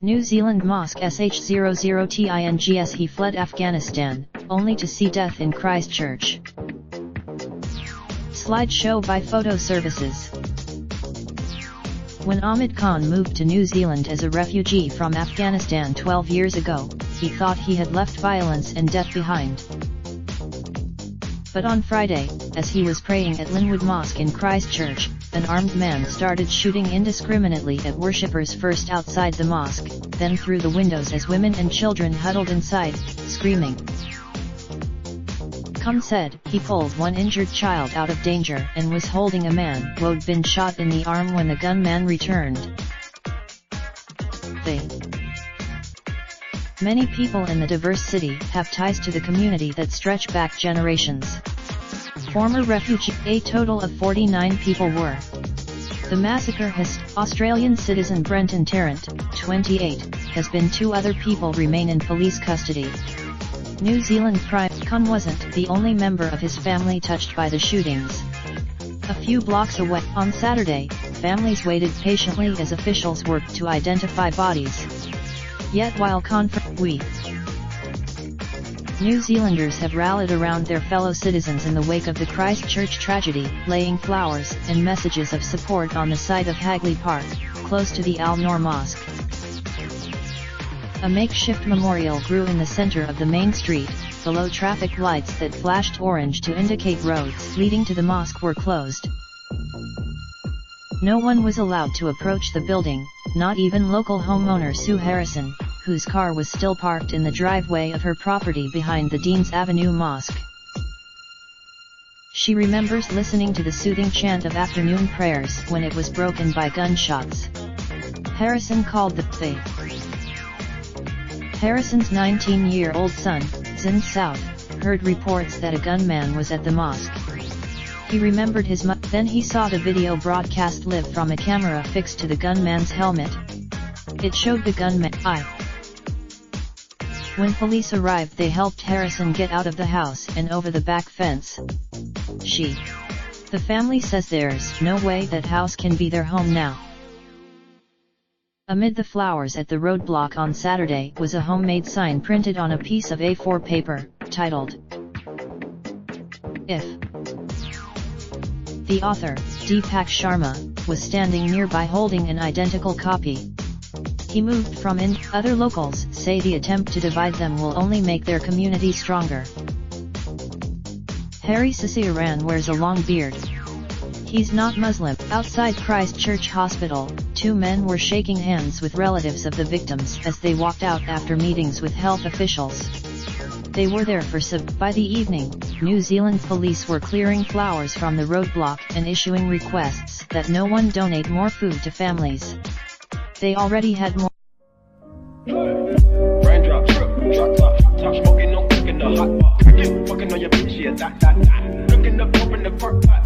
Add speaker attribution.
Speaker 1: New Zealand mosque sh00tings. He fled Afghanistan, only to see death in Christchurch. Slideshow by Photo Services. When Ahmed Khan moved to New Zealand as a refugee from Afghanistan 12 years ago, he thought he had left violence and death behind. But on Friday, as he was praying at Linwood Mosque in Christchurch, an armed man started shooting indiscriminately at worshippers, first outside the mosque, then through the windows as women and children huddled inside, screaming. Khan said he pulled one injured child out of danger and was holding a man who had been shot in the arm when the gunman returned. Many people in the diverse city have ties to the community that stretch back generations. Former refugees, a total of 49 people were. The massacre has, Australian citizen Brenton Tarrant, 28, has been. 2 other people remain in police custody. New Zealand Prime Khan wasn't the only member of his family touched by the shootings. A few blocks away, on Saturday, families waited patiently as officials worked to identify bodies. Yet while New Zealanders have rallied around their fellow citizens in the wake of the Christchurch tragedy, laying flowers and messages of support on the site of Hagley Park, close to the Al-Noor Mosque. A makeshift memorial grew in the center of the main street, below traffic lights that flashed orange to indicate roads leading to the mosque were closed. No one was allowed to approach the building, not even local homeowner Sue Harrison, whose car was still parked in the driveway of her property behind the Deans Avenue Mosque. She remembers listening to the soothing chant of afternoon prayers when it was broken by gunshots. Harrison called the faith. Harrison's 19-year-old son, Zin South, heard reports that a gunman was at the mosque. He remembered his mother. Then he saw the video broadcast live from a camera fixed to the gunman's helmet. It showed the gunman. When police arrived, they helped Harrison get out of the house and over the back fence. The family says there's no way that house can be their home now. Amid the flowers at the roadblock on Saturday was a homemade sign printed on a piece of A4 paper, titled, "If." The author, Deepak Sharma, was standing nearby holding an identical copy. He moved from in. Other locals say the attempt to divide them will only make their community stronger. Harry Sasiaran wears a long beard. He's not Muslim. Outside Christchurch Hospital, 2 men were shaking hands with relatives of the victims as they walked out after meetings with health officials. They were there for By the evening, New Zealand police were clearing flowers from the roadblock and issuing requests that no one donate more food to families. They already had more.
Speaker 2: Raindrop, truck top, smoking, no cooking the hot pot. Fucking on your bitch, yeah, that. Looking up, open the park pot.